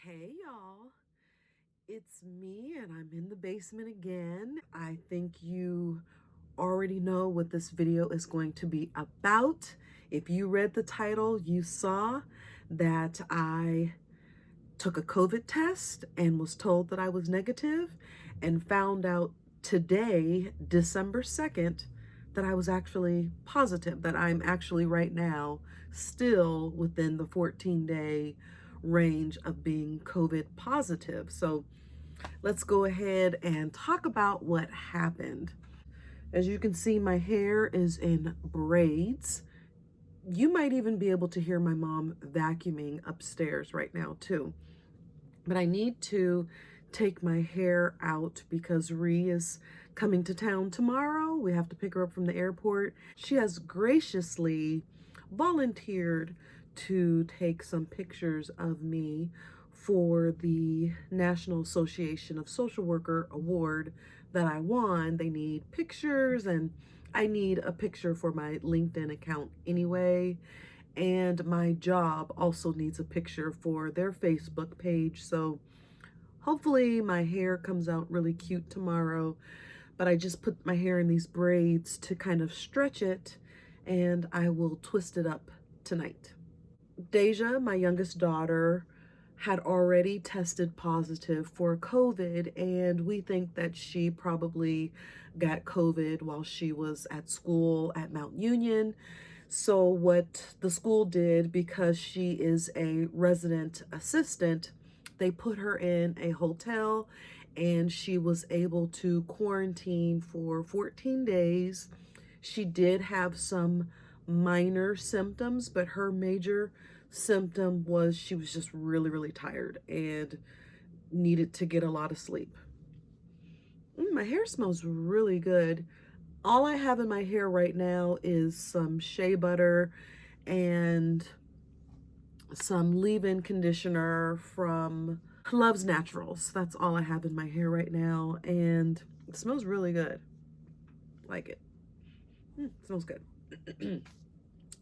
Hey y'all, it's me and I'm in the basement again. I think you already know what this video is going to be about. If you read the title, you saw that I took a COVID test and was told that I was negative and found out today, December 2nd, that I was actually positive, that I'm actually right now still within the 14-day range of being COVID positive. So let's go ahead and talk about what happened. As you can see, my hair is in braids. You might even be able to hear my mom vacuuming upstairs right now too. But I need to take my hair out because Ree is coming to town tomorrow. We have to pick her up from the airport. She has graciously volunteered to take some pictures of me for the National Association of Social Worker award that I won. They need pictures, and I need a picture for my LinkedIn account anyway. And my job also needs a picture for their Facebook page. So hopefully my hair comes out really cute tomorrow. But I just put my hair in these braids to kind of stretch it, and I will twist it up tonight. Deja, my youngest daughter, had already tested positive for COVID, and we think that she probably got COVID while she was at school at Mount Union. So what the school did, because she is a resident assistant, they put her in a hotel and she was able to quarantine for 14 days. She did have some minor symptoms, but her major symptom was she was just really, really tired and needed to get a lot of sleep. My hair smells really good. All I have in my hair right now is some shea butter and some leave-in conditioner from Love's Naturals. That's all I have in my hair right now, and it smells really good. Like it. Smells good.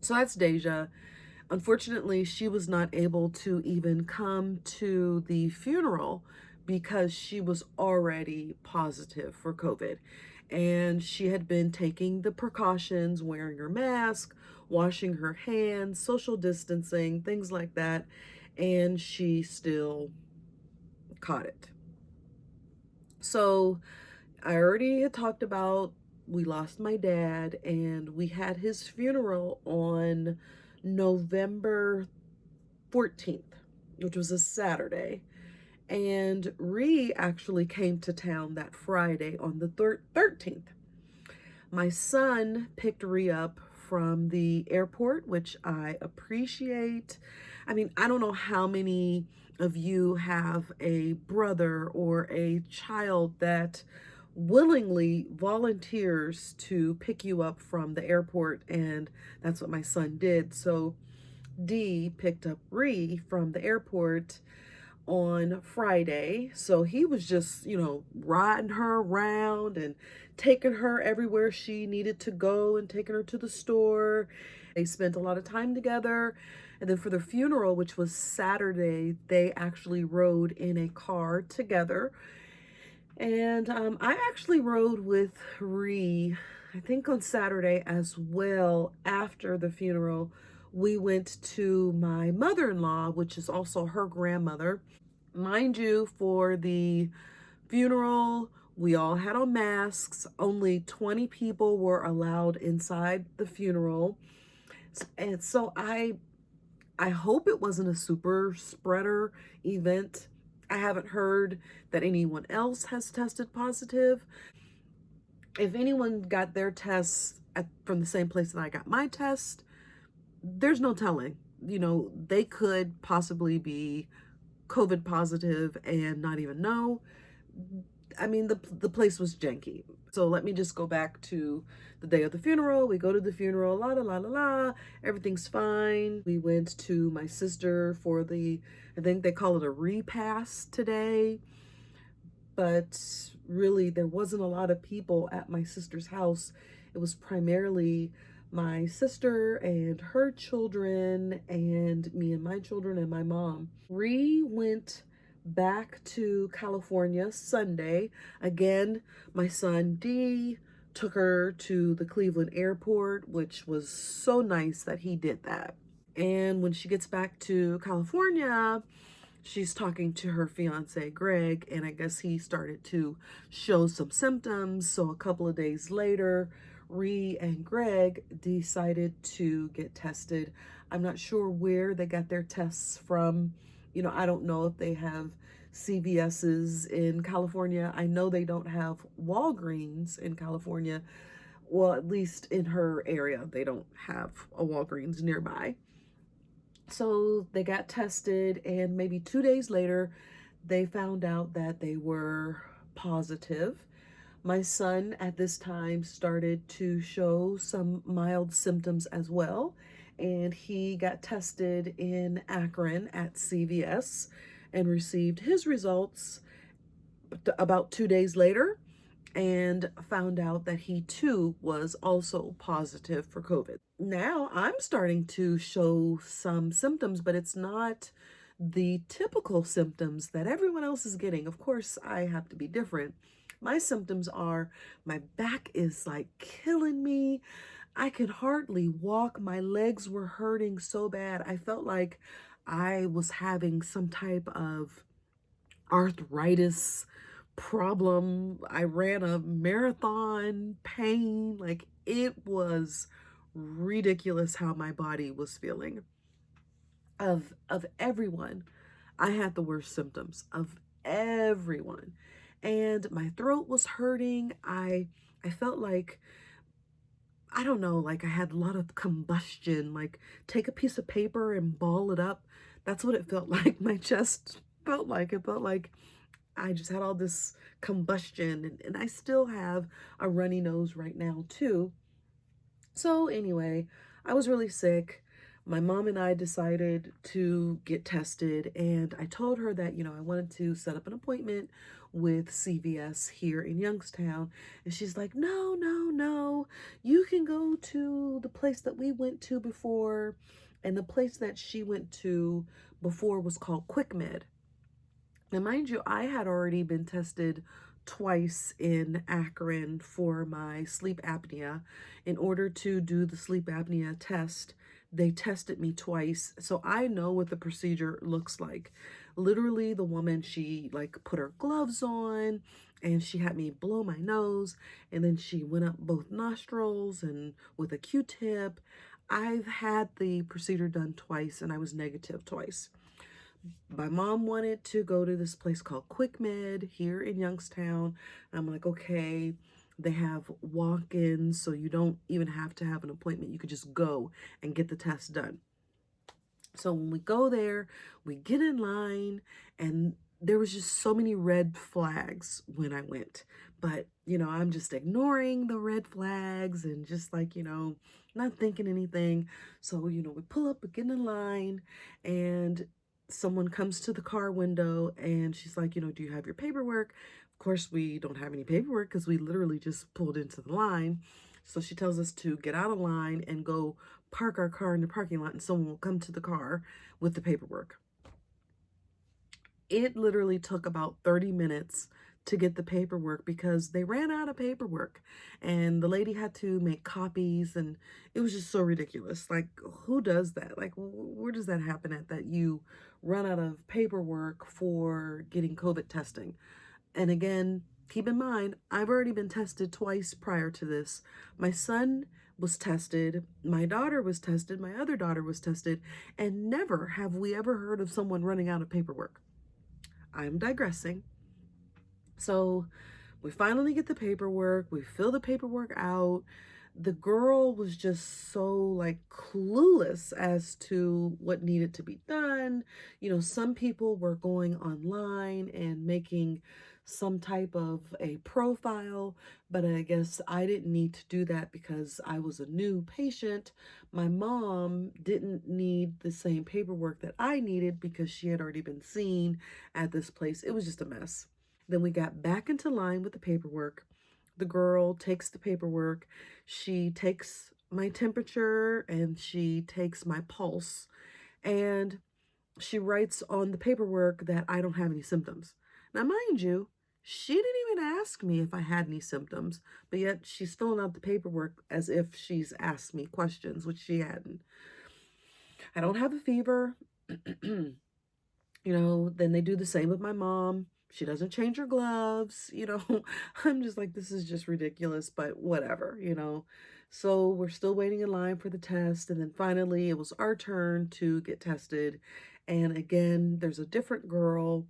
So that's Deja. Unfortunately, she was not able to even come to the funeral because she was already positive for COVID. And she had been taking the precautions, wearing her mask, washing her hands, social distancing, things like that. And she still caught it. So I already had talked about we lost my dad, and we had his funeral on November 14th, which was a Saturday. And Ree actually came to town that Friday on the 13th. My son picked Ree up from the airport, which I appreciate. I mean, I don't know how many of you have a brother or a child that willingly volunteers to pick you up from the airport, and that's what my son did. So D picked up Ree from the airport on Friday. So he was just, riding her around and taking her everywhere she needed to go and taking her to the store. They spent a lot of time together. And then for the funeral, which was Saturday, they actually rode in a car together. And I actually rode with Ree, I think on Saturday as well. After the funeral, we went to my mother-in-law, which is also her grandmother. Mind you, for the funeral, we all had on masks. Only 20 people were allowed inside the funeral. And so I hope it wasn't a super spreader event. I haven't heard that anyone else has tested positive. If anyone got their tests from the same place that I got my test, there's no telling. They could possibly be COVID positive and not even know. I mean, the place was janky. So let me just go back to the day of the funeral. We go to the funeral, la la la la la. Everything's fine. We went to my sister for I think they call it a repast today. But really, there wasn't a lot of people at my sister's house. It was primarily my sister and her children and me and my children and my mom. Ree went back to California Sunday. Again, my son D took her to the Cleveland airport, which was so nice that he did that. And when she gets back to California, she's talking to her fiance Greg, and I guess he started to show some symptoms. So a couple of days later, Ree and Greg decided to get tested. I'm not sure where they got their tests from. I don't know if they have CVS's in California. I know they don't have Walgreens in California. Well, at least in her area, they don't have a Walgreens nearby. So they got tested, and maybe 2 days later, they found out that they were positive. My son at this time started to show some mild symptoms as well, and he got tested in Akron at CVS and received his results about 2 days later and found out that he too was also positive for COVID. Now I'm starting to show some symptoms, but it's not the typical symptoms that everyone else is getting. Of course, I have to be different. My symptoms are my back is like killing me. I could hardly walk. My legs were hurting so bad. I felt like I was having some type of arthritis problem. I ran a marathon, pain, like it was ridiculous how my body was feeling. Of everyone, I had the worst symptoms of everyone. And my throat was hurting. I felt like, I don't know, like I had a lot of combustion, like take a piece of paper and ball it up. That's what it felt like. My chest felt like. It felt like I just had all this combustion, and I still have a runny nose right now too. So anyway, I was really sick. My mom and I decided to get tested, and I told her that, I wanted to set up an appointment with CVS here in Youngstown. And she's like, no, no, no. You can go to the place that we went to before. And the place that she went to before was called Quick Med. Now, mind you, I had already been tested twice in Akron for my sleep apnea. In order to do the sleep apnea test, they tested me twice. So I know what the procedure looks like. Literally, the woman, she like put her gloves on and she had me blow my nose, and then she went up both nostrils and with a Q-tip. I've had the procedure done twice and I was negative twice. My mom wanted to go to this place called Quick Med here in Youngstown. I'm like, okay, they have walk-ins, so you don't even have to have an appointment. You could just go and get the test done. So when we go there, we get in line, and there was just so many red flags when I went. But, I'm just ignoring the red flags and just like, not thinking anything. So, we pull up, we get in line, and someone comes to the car window and she's like, do you have your paperwork? Of course, we don't have any paperwork because we literally just pulled into the line. So she tells us to get out of line and go park our car in the parking lot, and someone will come to the car with the paperwork. It literally took about 30 minutes to get the paperwork because they ran out of paperwork, and the lady had to make copies, and it was just so ridiculous. Like, who does that? Like, where does that happen at, that you run out of paperwork for getting COVID testing? And again, keep in mind, I've already been tested twice prior to this. My son was tested, my daughter was tested, my other daughter was tested, and never have we ever heard of someone running out of paperwork. I'm digressing. So we finally get the paperwork, we fill the paperwork out. The girl was just so like clueless as to what needed to be done. Some people were going online and making some type of a profile, but I guess I didn't need to do that because I was a new patient. My mom didn't need the same paperwork that I needed because she had already been seen at this place. It was just a mess. Then we got back into line with the paperwork. The girl takes the paperwork. She takes my temperature and she takes my pulse. And she writes on the paperwork that I don't have any symptoms. Now, mind you, she didn't even ask me if I had any symptoms, but yet she's filling out the paperwork as if she's asked me questions, which she hadn't. I don't have a fever. Then they do the same with my mom. She doesn't change her gloves. I'm just like, this is just ridiculous, but whatever. So we're still waiting in line for the test. And then finally, it was our turn to get tested. And again, there's a different girl,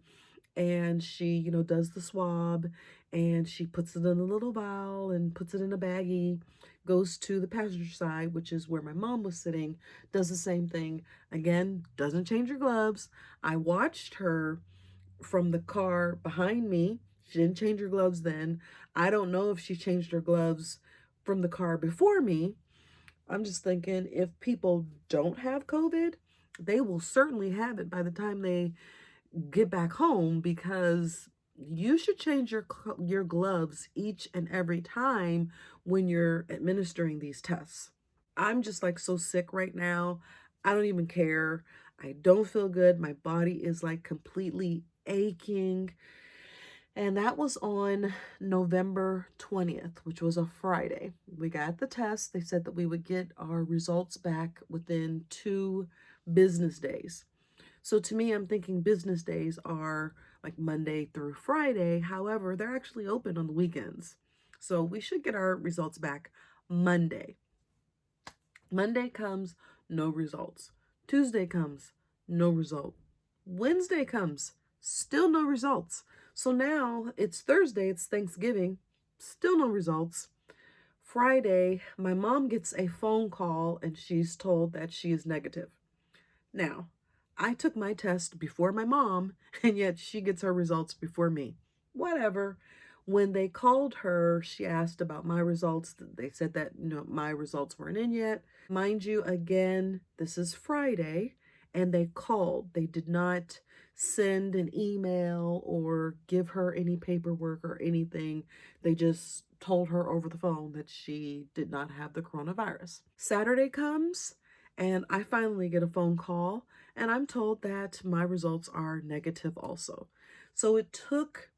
and she does the swab, and she puts it in a little vial and puts it in a baggie, goes to the passenger side, which is where my mom was sitting, does the same thing. Again, doesn't change her gloves. I watched her from the car behind me. She didn't change her gloves then. I don't know if she changed her gloves from the car before me. I'm just thinking, if people don't have COVID, they will certainly have it by the time they get back home, because you should change your gloves each and every time when you're administering these tests. I'm just like so sick right now. I don't even care. I don't feel good. My body is like completely aching. And that was on November 20th, which was a Friday. We got the test. They said that we would get our results back within 2 business days. So to me, I'm thinking business days are like Monday through Friday. However, they're actually open on the weekends. So we should get our results back Monday. Monday comes, no results. Tuesday comes, no result. Wednesday comes, still no results. So now it's Thursday, it's Thanksgiving, still no results. Friday, my mom gets a phone call and she's told that she is negative. Now, I took my test before my mom, and yet she gets her results before me. Whatever. When they called her, she asked about my results. They said that my results weren't in yet. Mind you, again, this is Friday, and they called. They did not send an email or give her any paperwork or anything. They just told her over the phone that she did not have the coronavirus. Saturday comes, and I finally get a phone call, and I'm told that my results are negative also. So it took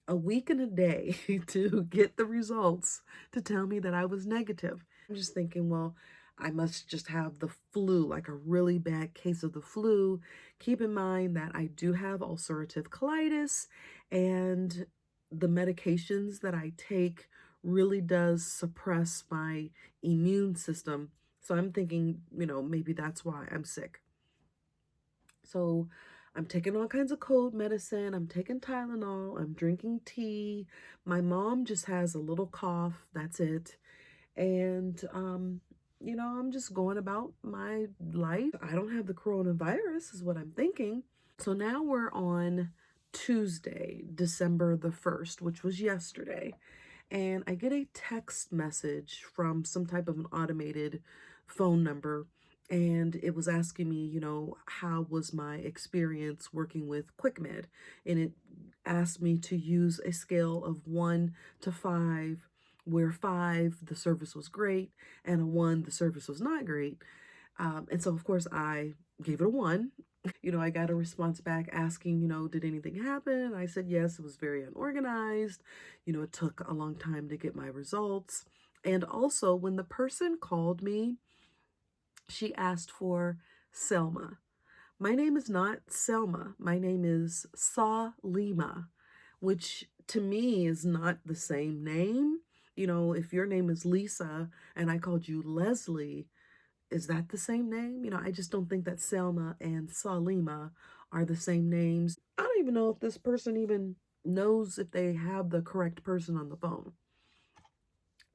a week and a day to get the results to tell me that I was negative. I'm just thinking, well, I must just have the flu, like a really bad case of the flu. Keep in mind that I do have ulcerative colitis, and the medications that I take really does suppress my immune system. So I'm thinking, maybe that's why I'm sick. So I'm taking all kinds of cold medicine. I'm taking Tylenol. I'm drinking tea. My mom just has a little cough. That's it. And, I'm just going about my life. I don't have the coronavirus, is what I'm thinking. So now we're on Tuesday, December the 1st, which was yesterday. And I get a text message from some type of an automated phone number, and it was asking me, how was my experience working with QuickMed, and it asked me to use a scale of 1 to 5, where 5 the service was great and a 1 the service was not great. And so of course I gave it a 1. I got a response back asking, did anything happen? I said yes, it was very unorganized. It took a long time to get my results. And also, when the person called me, she asked for Selma. My name is not Selma. My name is Salima, which to me is not the same name. If your name is Lisa and I called you Leslie, is that the same name? I just don't think that Selma and Salima are the same names. I don't even know if this person even knows if they have the correct person on the phone.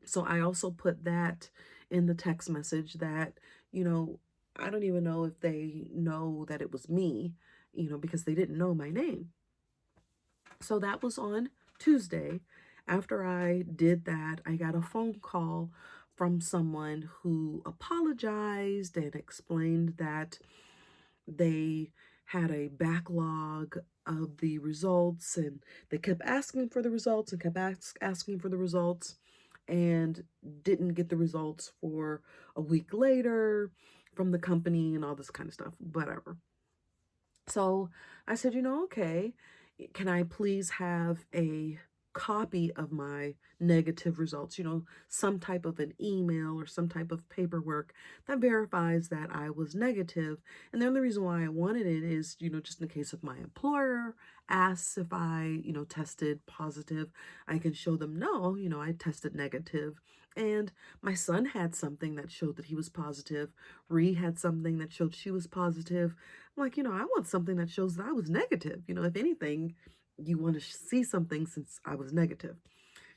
So I also put that in the text message that, I don't even know if they know that it was me, because they didn't know my name. So that was on Tuesday. After I did that, I got a phone call from someone who apologized and explained that they had a backlog of the results, and they kept asking for the results and kept asking for the results, and didn't get the results for a week later from the company and all this kind of stuff, whatever. So I said, okay, can I please have a copy of my negative results, some type of an email or some type of paperwork that verifies that I was negative. And the only reason why I wanted it is, just in case if my employer asks if I, tested positive, I can show them, no, I tested negative. And my son had something that showed that he was positive. Ree had something that showed she was positive. I'm like, I want something that shows that I was negative. If anything, you want to see something since I was negative.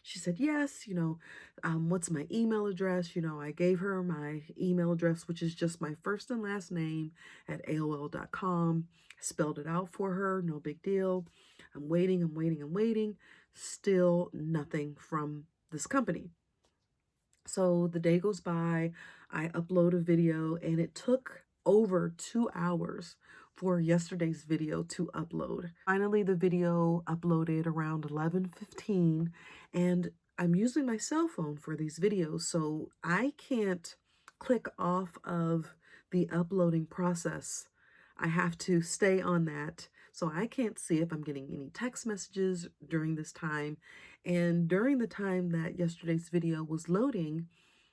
She said, yes, what's my email address? I gave her my email address, which is just my first and last name at AOL.com. Spelled it out for her, no big deal. I'm waiting, I'm waiting, I'm waiting. Still nothing from this company. So the day goes by, I upload a video, and it took over 2 hours for yesterday's video to upload. Finally, the video uploaded around 11:15, and I'm using my cell phone for these videos, so I can't click off of the uploading process. I have to stay on that, so I can't see if I'm getting any text messages during this time. And during the time that yesterday's video was loading,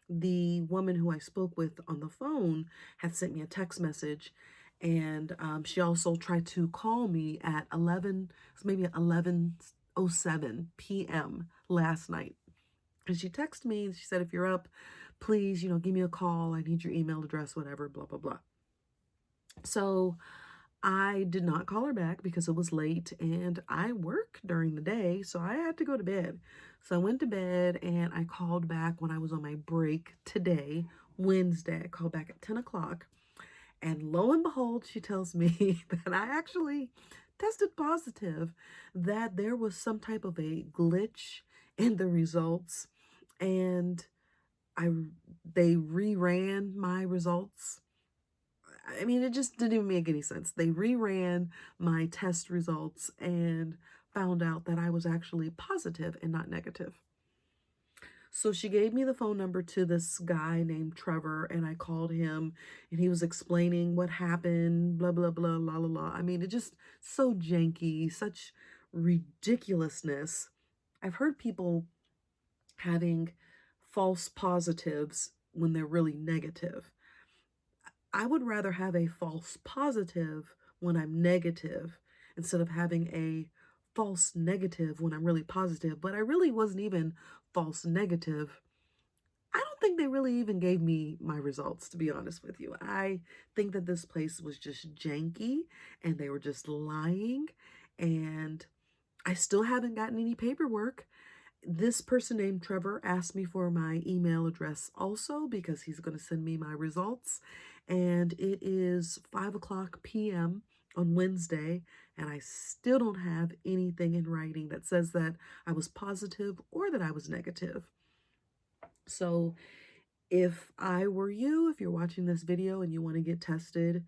the woman who I spoke with on the phone had sent me a text message, and she also tried to call me at 11, maybe 11:07 p.m. last night. And she texted me and she said, if you're up, please, give me a call. I need your email address, whatever, blah, blah, blah. So I did not call her back because it was late and I work during the day, so I had to go to bed. So I went to bed and I called back when I was on my break today, Wednesday. I called back at 10 o'clock, and lo and behold, she tells me that I actually tested positive, that there was some type of a glitch in the results, and I they reran my results. I mean, it just didn't even make any sense. They reran my test results and found out that I was actually positive and not negative. So she gave me the phone number to this guy named Trevor, and I called him, and he was explaining what happened, blah, blah, blah, la, la, la. I mean, it just so janky, such ridiculousness. I've heard people having false positives when they're really negative. I would rather have a false positive when I'm negative instead of having a false negative when I'm really positive. But I really wasn't even false negative. I don't think they really even gave me my results, to be honest with you. I think that this place was just janky and they were just lying. And I still haven't gotten any paperwork. This person named Trevor asked me for my email address also because he's going to send me my results. And it is 5 o'clock p.m. on Wednesday, and I still don't have anything in writing that says that I was positive or that I was negative. So if I were you, if you're watching this video and you want to get tested,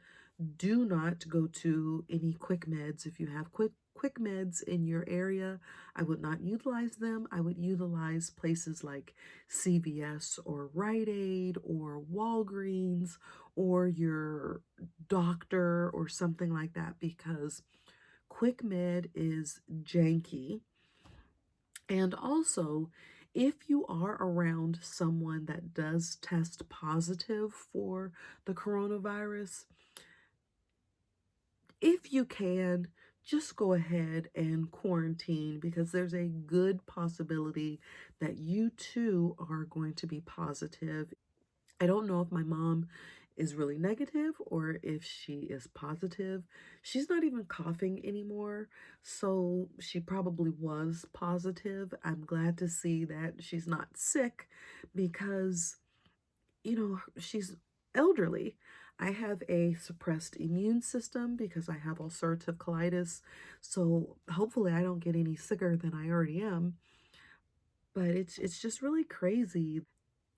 do not go to any quick meds. If you have quick meds in your area, I would not utilize them. I would utilize places like CVS or Rite Aid or Walgreens or your doctor or something like that, because quick med is janky. And also, if you are around someone that does test positive for the coronavirus, if you can, just go ahead and quarantine, because there's a good possibility that you too are going to be positive. I don't know if my mom is really negative or if she is positive. She's not even coughing anymore, so she probably was positive. I'm glad to see that she's not sick because, she's elderly. I have a suppressed immune system because I have ulcerative colitis, so hopefully I don't get any sicker than I already am. But it's just really crazy.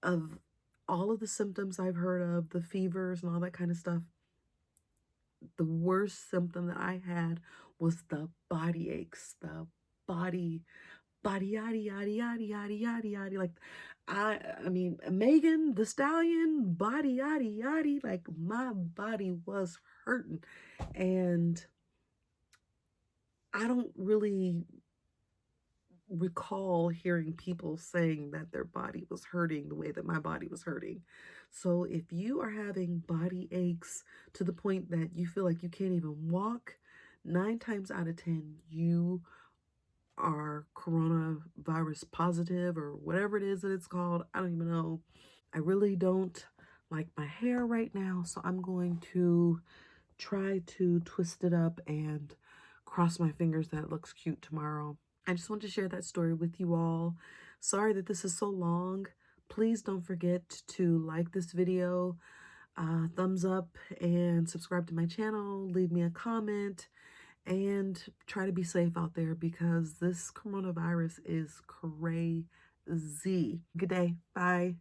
Of all of the symptoms I've heard of, the fevers and all that kind of stuff, the worst symptom that I had was the body aches, the body, body, yaddy, yaddy, yaddy, yaddy, yaddy, yaddy. Like, I mean, Megan the Stallion, body, yaddy, yaddy. Like, my body was hurting. And I don't really recall hearing people saying that their body was hurting the way that my body was hurting. So if you are having body aches to the point that you feel like you can't even walk, 9 times out of 10, you are coronavirus positive or whatever it is that it's called. I don't even know. I really don't like my hair right now, so I'm going to try to twist it up and cross my fingers that it looks cute tomorrow. I just want to share that story with you all. Sorry that this is so long. Please don't forget to like this video, thumbs up, and subscribe to my channel. Leave me a comment and try to be safe out there because this coronavirus is crazy. Good day. Bye.